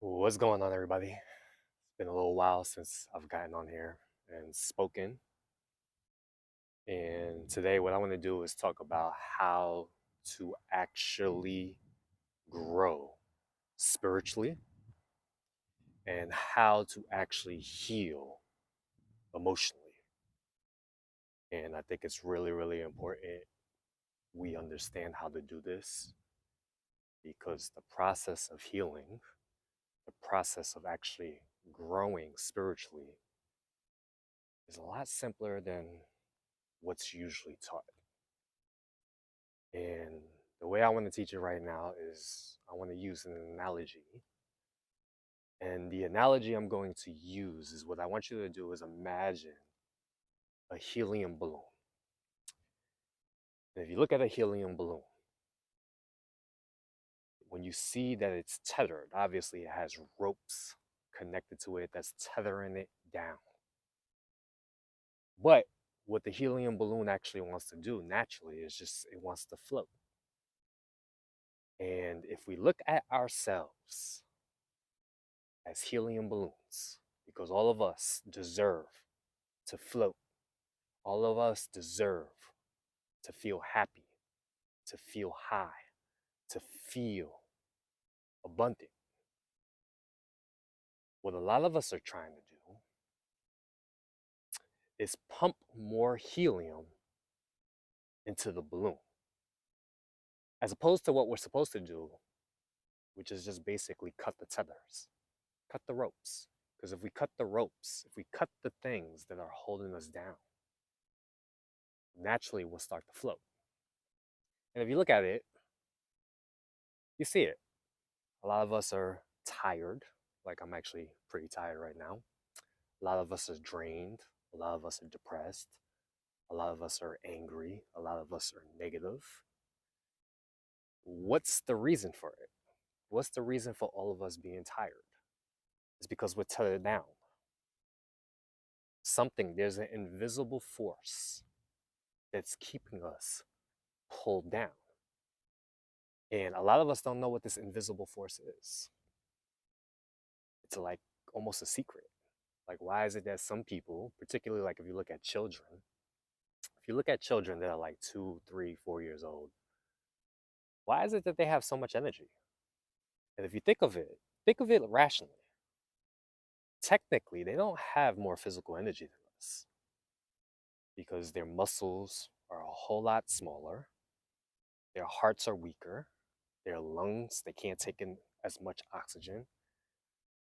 What's going on, everybody? It's been a little while since I've gotten on here and spoken. And today, what I want to do is talk about how to actually grow spiritually and how to actually heal emotionally. And I think it's really, really important we understand how to do this because the process of healing, the process of actually growing spiritually, is a lot simpler than what's usually taught. And the way I want to teach it right now is I want to use an analogy. And the analogy I'm going to use is what I want you to do is imagine a helium balloon. And if you look at a helium balloon, when you see that it's tethered, obviously it has ropes connected to it that's tethering it down. But what the helium balloon actually wants to do naturally is just it wants to float. And if we look at ourselves as helium balloons, because all of us deserve to float. All of us deserve to feel happy, to feel high, to feel abundant. What a lot of us are trying to do is pump more helium into the balloon, as opposed to what we're supposed to do, which is just basically cut the tethers, cut the ropes. Because if we cut the ropes, if we cut the things that are holding us down, naturally we'll start to float. And if you look at it, you see it. A lot of us are tired, like I'm actually pretty tired right now. A lot of us are drained. A lot of us are depressed. A lot of us are angry. A lot of us are negative. What's the reason for it? What's the reason for all of us being tired? It's because we're tethered down. There's an invisible force that's keeping us pulled down. And a lot of us don't know what this invisible force is. It's like almost a secret. Like, why is it that some people, particularly like if you look at children, if you look at children that are like 2, 3, 4 years old, why is it that they have so much energy? And if you think of it rationally. Technically, they don't have more physical energy than us because their muscles are a whole lot smaller, their hearts are weaker, their lungs, they can't take in as much oxygen.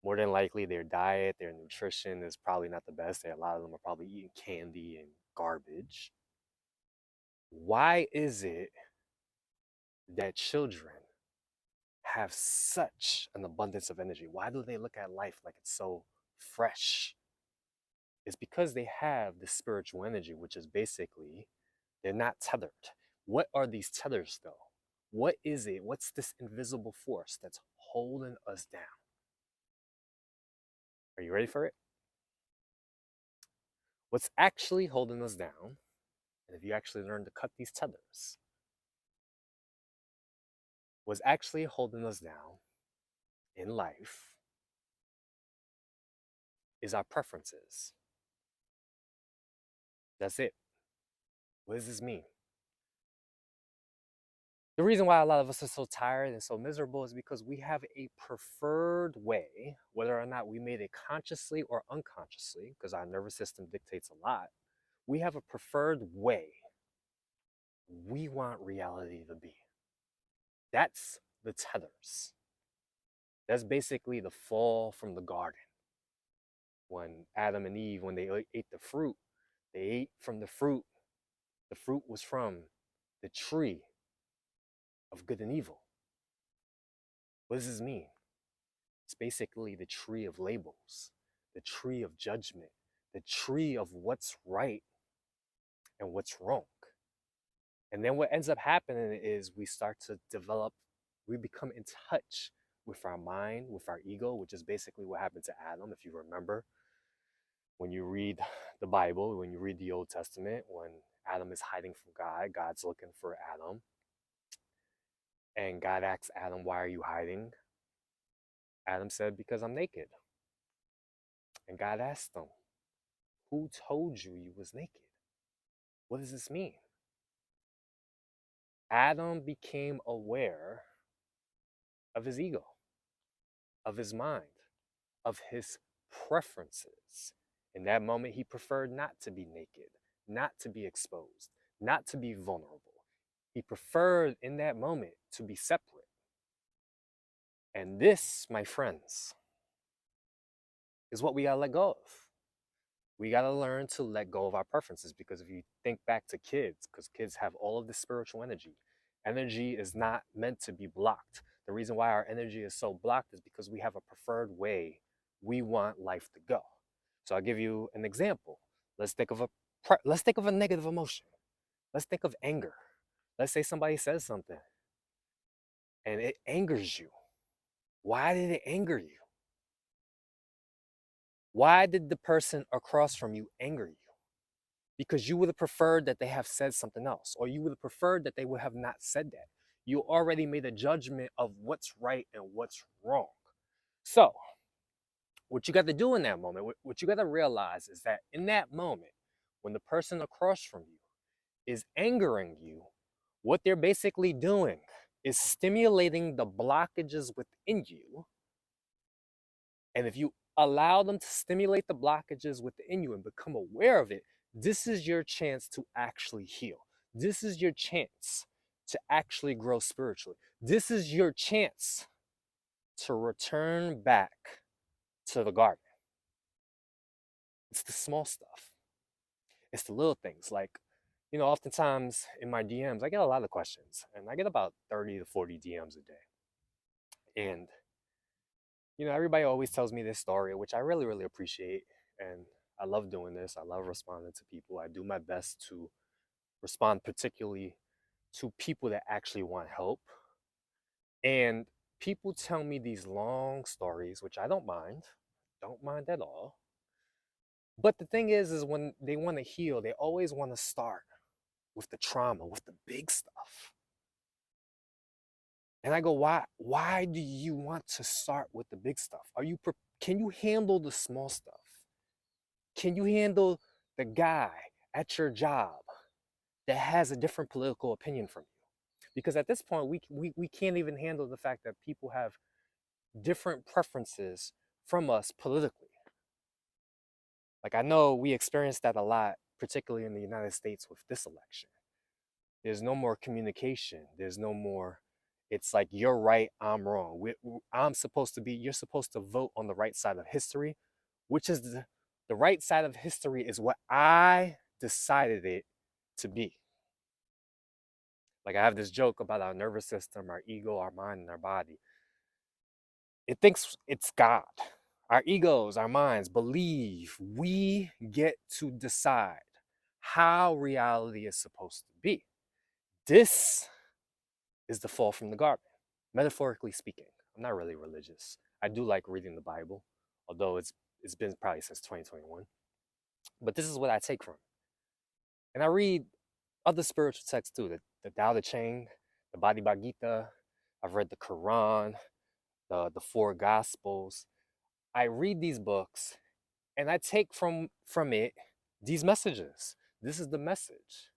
More than likely, their diet, their nutrition is probably not the best. A lot of them are probably eating candy and garbage. Why is it that children have such an abundance of energy? Why do they look at life like it's so fresh? It's because they have the spiritual energy, which is basically they're not tethered. What are these tethers, though? What is it? What's this invisible force that's holding us down? Are you ready for it? What's actually holding us down, and if you actually learn to cut these tethers, what's actually holding us down in life is our preferences. That's it. What does this mean? The reason why a lot of us are so tired and so miserable is because we have a preferred way, whether or not we made it consciously or unconsciously, because our nervous system dictates a lot. We have a preferred way we want reality to be. That's the tethers. That's basically the fall from the garden. When Adam and Eve, when they ate the fruit, they ate from the fruit. The fruit was from the tree of good and evil. What does this mean? It's basically the tree of labels, the tree of judgment, the tree of what's right and what's wrong. And then what ends up happening is we become in touch with our mind, with our ego, which is basically what happened to Adam. If you remember, when you read the Bible, when you read the Old Testament, when Adam is hiding from God, God's looking for Adam. And God asks Adam, why are you hiding? Adam said, because I'm naked. And God asked him, who told you was naked? What does this mean? Adam became aware of his ego, of his mind, of his preferences. In that moment, he preferred not to be naked, not to be exposed, not to be vulnerable. He preferred in that moment to be separate. And this, my friends, is what we gotta let go of. We gotta learn to let go of our preferences, because if you think back to kids, because kids have all of this spiritual energy, energy is not meant to be blocked. The reason why our energy is so blocked is because we have a preferred way we want life to go. So I'll give you an example. Let's think of a negative emotion. Let's think of anger. Let's say somebody says something and it angers you. Why did it anger you? Why did the person across from you anger you? Because you would have preferred that they have said something else, or you would have preferred that they would have not said that. You already made a judgment of what's right and what's wrong. So, what you got to do in that moment, what you got to realize is that in that moment, when the person across from you is angering you, what they're basically doing is stimulating the blockages within you. And if you allow them to stimulate the blockages within you and become aware of it, this is your chance to actually heal. This is your chance to actually grow spiritually. This is your chance to return back to the garden. It's the small stuff. It's the little things. Like, oftentimes in my DMs, I get a lot of questions, and I get about 30 to 40 DMs a day. And, everybody always tells me this story, which I really, really appreciate. And I love doing this. I love responding to people. I do my best to respond particularly to people that actually want help. And people tell me these long stories, which I don't mind at all. But the thing is when they want to heal, they always want to start with the trauma, with the big stuff. And I go, why do you want to start with the big stuff? Can you handle the small stuff? Can you handle the guy at your job that has a different political opinion from you? Because at this point, we can't even handle the fact that people have different preferences from us politically. Like, I know we experienced that a lot, particularly in the United States with this election. There's no more communication. There's no more, it's like, you're right, I'm wrong. You're supposed to vote on the right side of history, which is the right side of history is what I decided it to be. Like, I have this joke about our nervous system, our ego, our mind, and our body. It thinks it's God. Our egos, our minds believe we get to decide how reality is supposed to be. This is the fall from the garden, metaphorically speaking. I'm not really religious. I do like reading the Bible, although it's been probably since 2021. But this is what I take from it. And I read other spiritual texts too, the Tao Te Ching, the Bhagavad Gita. I've read the Quran, the four Gospels. I read these books and I take from it these messages. This is the message.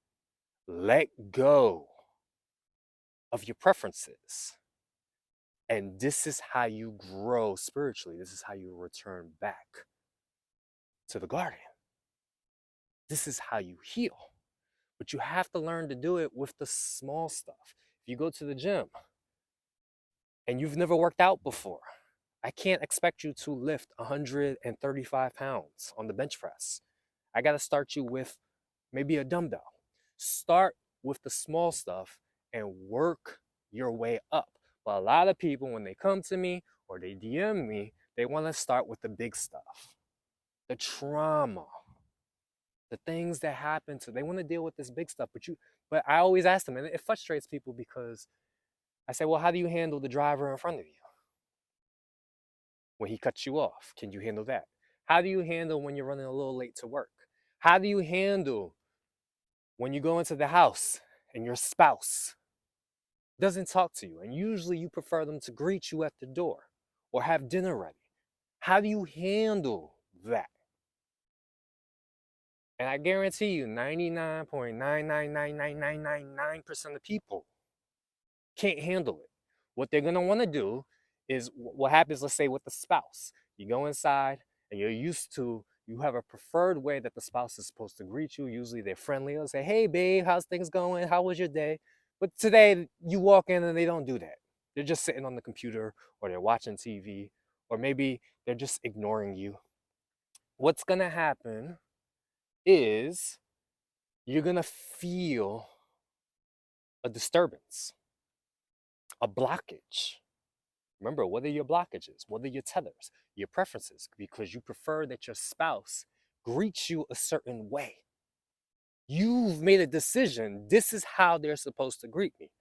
Let go of your preferences. And this is how you grow spiritually. This is how you return back to the garden. This is how you heal. But you have to learn to do it with the small stuff. If you go to the gym and you've never worked out before, I can't expect you to lift 135 pounds on the bench press. I got to start you with maybe a dumbbell. Start with the small stuff and work your way up. But a lot of people, when they come to me or they DM me, they want to start with the big stuff, the trauma, the things that happen to. They want to deal with this big stuff, but I always ask them, and it frustrates people because I say, well, how do you handle the driver in front of you when he cuts you off? Can you handle that? How do you handle when you're running a little late to work? How do you handle when you go into the house and your spouse doesn't talk to you, and usually you prefer them to greet you at the door? or have dinner ready. How do you handle that? And I guarantee you 99.9999999% of people can't handle it. What they're gonna want to do is what happens, let's say, with the spouse. You go inside and you're used to, you have a preferred way that the spouse is supposed to greet you. Usually they're friendly. They'll say, hey, babe, how's things going? How was your day? But today you walk in and they don't do that. They're just sitting on the computer or they're watching TV or maybe they're just ignoring you. What's gonna happen is you're gonna feel a disturbance, a blockage. Remember, what are your blockages? What are your tethers? Your preferences, because you prefer that your spouse greets you a certain way. You've made a decision. This is how they're supposed to greet me.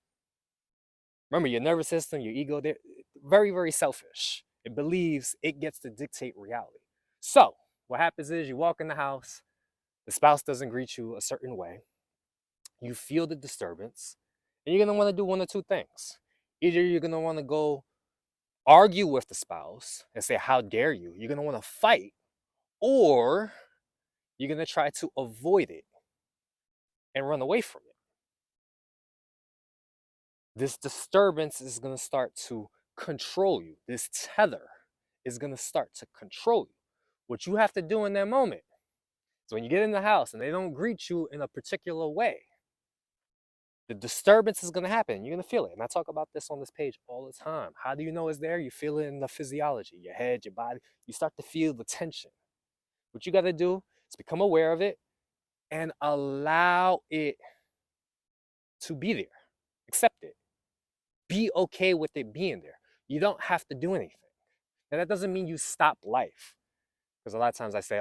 Remember, your nervous system, your ego, they're very, very selfish. It believes it gets to dictate reality. So, what happens is you walk in the house, the spouse doesn't greet you a certain way, you feel the disturbance, and you're gonna wanna do one or two things. Either you're gonna wanna go argue with the spouse and say, how dare you? You're going to want to fight, or you're going to try to avoid it and run away from it. This disturbance is going to start to control you. This tether is going to start to control you. What you have to do in that moment is when you get in the house and they don't greet you in a particular way, the disturbance is going to happen. You're going to feel it. And I talk about this on this page all the time. How do you know it's there? You feel it in the physiology, your head, your body. You start to feel the tension. What you got to do is become aware of it and allow it to be there. Accept it. Be okay with it being there. You don't have to do anything. And that doesn't mean you stop life. Because a lot of times I say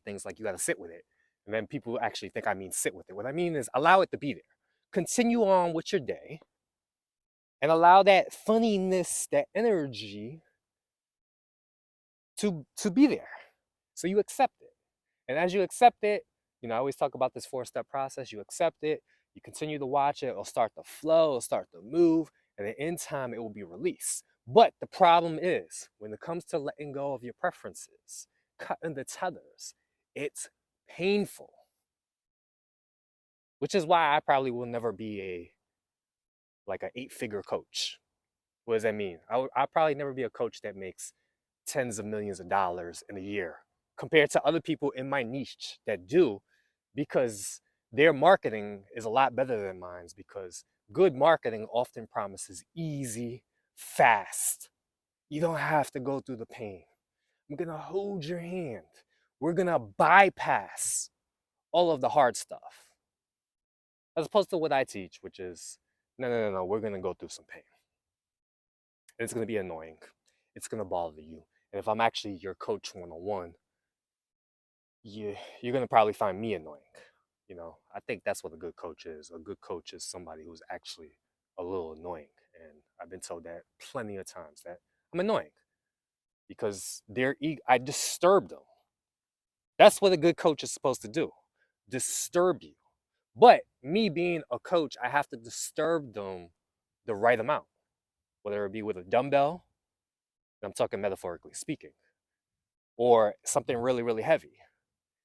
things like you got to sit with it. And then people actually think I mean sit with it. What I mean is allow it to be there. Continue on with your day and allow that funniness, that energy to be there. So you accept it. And as you accept it, I always talk about this 4-step process. You accept it, you continue to watch it, it'll start to flow, it'll start to move, and then in time it will be released. But the problem is, when it comes to letting go of your preferences, cutting the tethers, it's painful. Which is why I probably will never be an 8-figure coach. What does that mean? I'll probably never be a coach that makes tens of millions of dollars in a year compared to other people in my niche that do, because their marketing is a lot better than mine's, because good marketing often promises easy, fast. You don't have to go through the pain. I'm gonna hold your hand. We're gonna bypass all of the hard stuff. As opposed to what I teach, which is no, we're gonna go through some pain. And it's gonna be annoying. It's gonna bother you. And if I'm actually your coach 101, you're gonna probably find me annoying. I think that's what a good coach is. A good coach is somebody who's actually a little annoying. And I've been told that plenty of times, that I'm annoying because I disturb them. That's what a good coach is supposed to do. Disturb you. But me being a coach, I have to disturb them the right amount, whether it be with a dumbbell, and I'm talking metaphorically speaking, or something really, really heavy.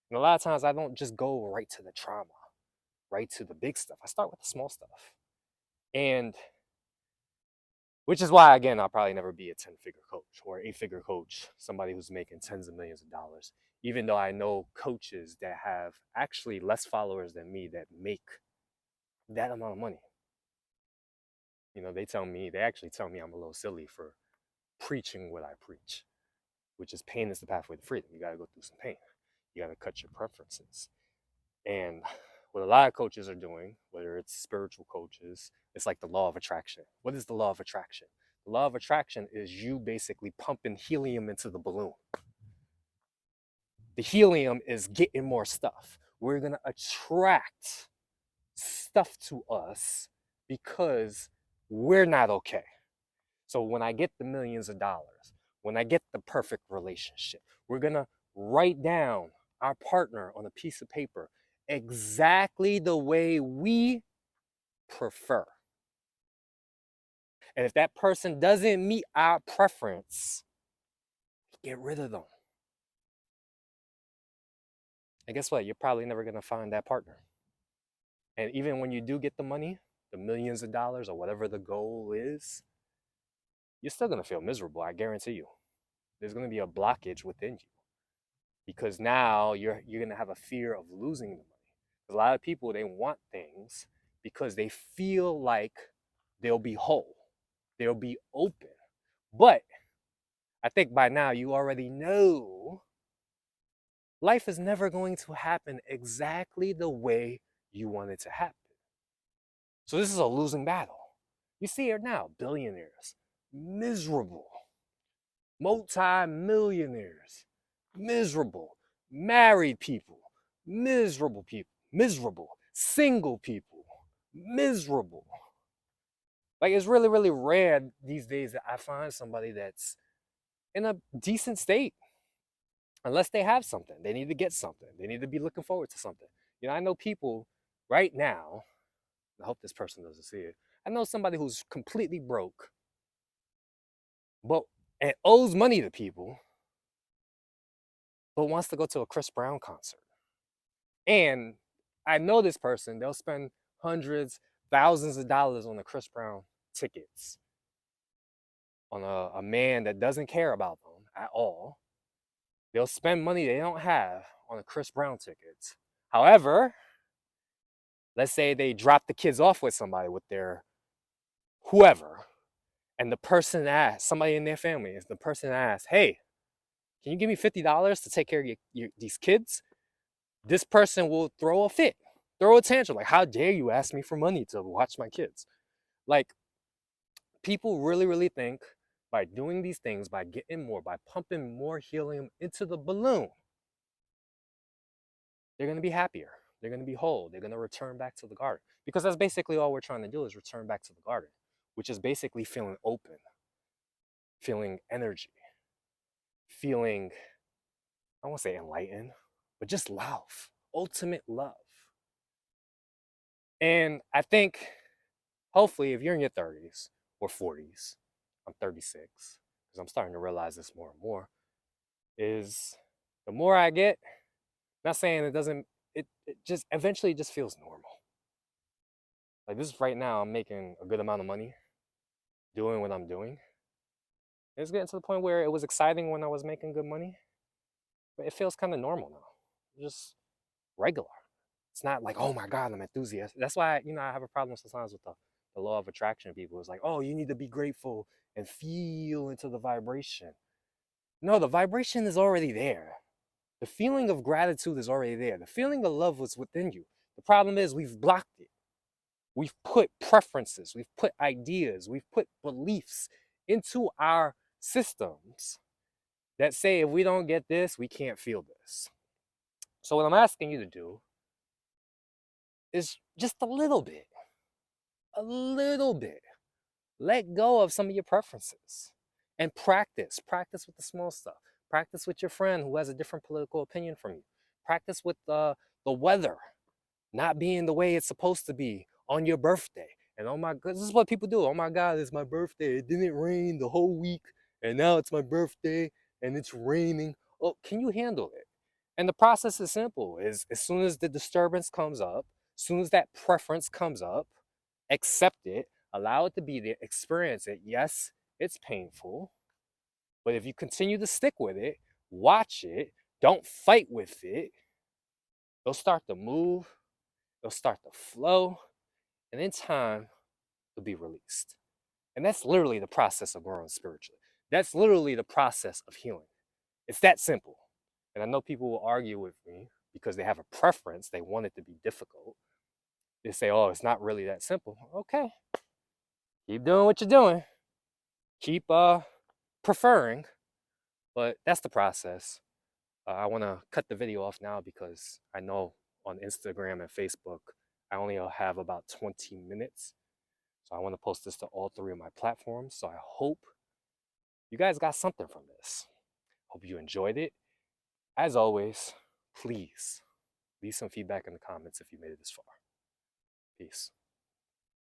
And a lot of times I don't just go right to the trauma, right to the big stuff. I start with the small stuff. And which is why, again, I'll probably never be a 10-figure coach or 8-figure coach, somebody who's making tens of millions of dollars, even though I know coaches that have actually less followers than me that make that amount of money. They actually tell me I'm a little silly for preaching what I preach, which is pain is the pathway to freedom. You got to go through some pain. You got to cut your preferences. And what a lot of coaches are doing, whether it's spiritual coaches, it's like the law of attraction. What is the law of attraction? The law of attraction is you basically pumping helium into the balloon. The helium is getting more stuff. We're going to attract stuff to us because we're not okay. So when I get the millions of dollars, when I get the perfect relationship, we're going to write down our partner on a piece of paper exactly the way we prefer. And if that person doesn't meet our preference, get rid of them. And guess what? You're probably never going to find that partner. And even when you do get the money, the millions of dollars or whatever the goal is, you're still going to feel miserable. I guarantee you. There's going to be a blockage within you because now you're going to have a fear of losing the money. A lot of people, they want things because they feel like they'll be whole, they'll be open. But I think by now you already know life is never going to happen exactly the way you want it to happen. So this is a losing battle. You see it now, billionaires, miserable, multi-millionaires, miserable, married people, miserable, single people, miserable. Like it's really, really rare these days that I find somebody that's in a decent state. Unless they have something, they need to get something. They need to be looking forward to something. You know, I know people right now, I hope this person doesn't see it. I know somebody who's completely broke, but and owes money to people, but wants to go to a Chris Brown concert. And I know this person, they'll spend hundreds, thousands of dollars on the Chris Brown tickets on a man that doesn't care about them at all. They'll spend money they don't have on the Chris Brown tickets. However, let's say they drop the kids off with somebody, with their whoever, and the person asks, somebody in their family, is the person asks, hey, can you give me $50 to take care of these kids? This person will throw a fit, throw a tantrum. Like, how dare you ask me for money to watch my kids? Like, people really, really think by doing these things, by getting more, by pumping more helium into the balloon, they're going to be happier. They're going to be whole. They're going to return back to the garden. Because that's basically all we're trying to do is return back to the garden, which is basically feeling open, feeling energy, feeling, I won't say enlightened, but just love, ultimate love. And I think, hopefully, if you're in your 30s or 40s, I'm 36, because I'm starting to realize this more and more, is the more I get, not saying it doesn't, it just eventually just feels normal. Like this right now, I'm making a good amount of money doing what I'm doing. It's getting to the point where it was exciting when I was making good money, but it feels kind of normal now, just regular. It's not like, oh my God, I'm enthusiastic. That's why, I have a problem sometimes with the law of attraction people. It's like, oh, you need to be grateful and feel into the vibration. No, the vibration is already there. The feeling of gratitude is already there. The feeling of love was within you. The problem is we've blocked it. We've put preferences, we've put ideas, we've put beliefs into our systems that say if we don't get this, we can't feel this. So what I'm asking you to do is just a little bit. Let go of some of your preferences and practice. Practice with the small stuff. Practice with your friend who has a different political opinion from you. Practice with the weather not being the way it's supposed to be on your birthday. And oh my God, this is what people do. Oh my God, it's my birthday. It didn't rain the whole week. And now it's my birthday and it's raining. Oh, can you handle it? And the process is simple. Is as soon as the disturbance comes up, as soon as that preference comes up, accept it, allow it to be there, experience it. Yes, it's painful. But if you continue to stick with it, watch it, don't fight with it, they'll start to move, they'll start to flow, and in time, they'll be released. And that's literally the process of growing spiritually. That's literally the process of healing. It's that simple. And I know people will argue with me because they have a preference, they want it to be difficult. They say, oh, it's not really that simple. Okay, keep doing what you're doing. Keep preferring, but that's the process. I want to cut the video off now because I know on Instagram and Facebook, I only have about 20 minutes. So I want to post this to all 3 of my platforms. So I hope you guys got something from this. Hope you enjoyed it. As always, please leave some feedback in the comments if you made it this far. Peace.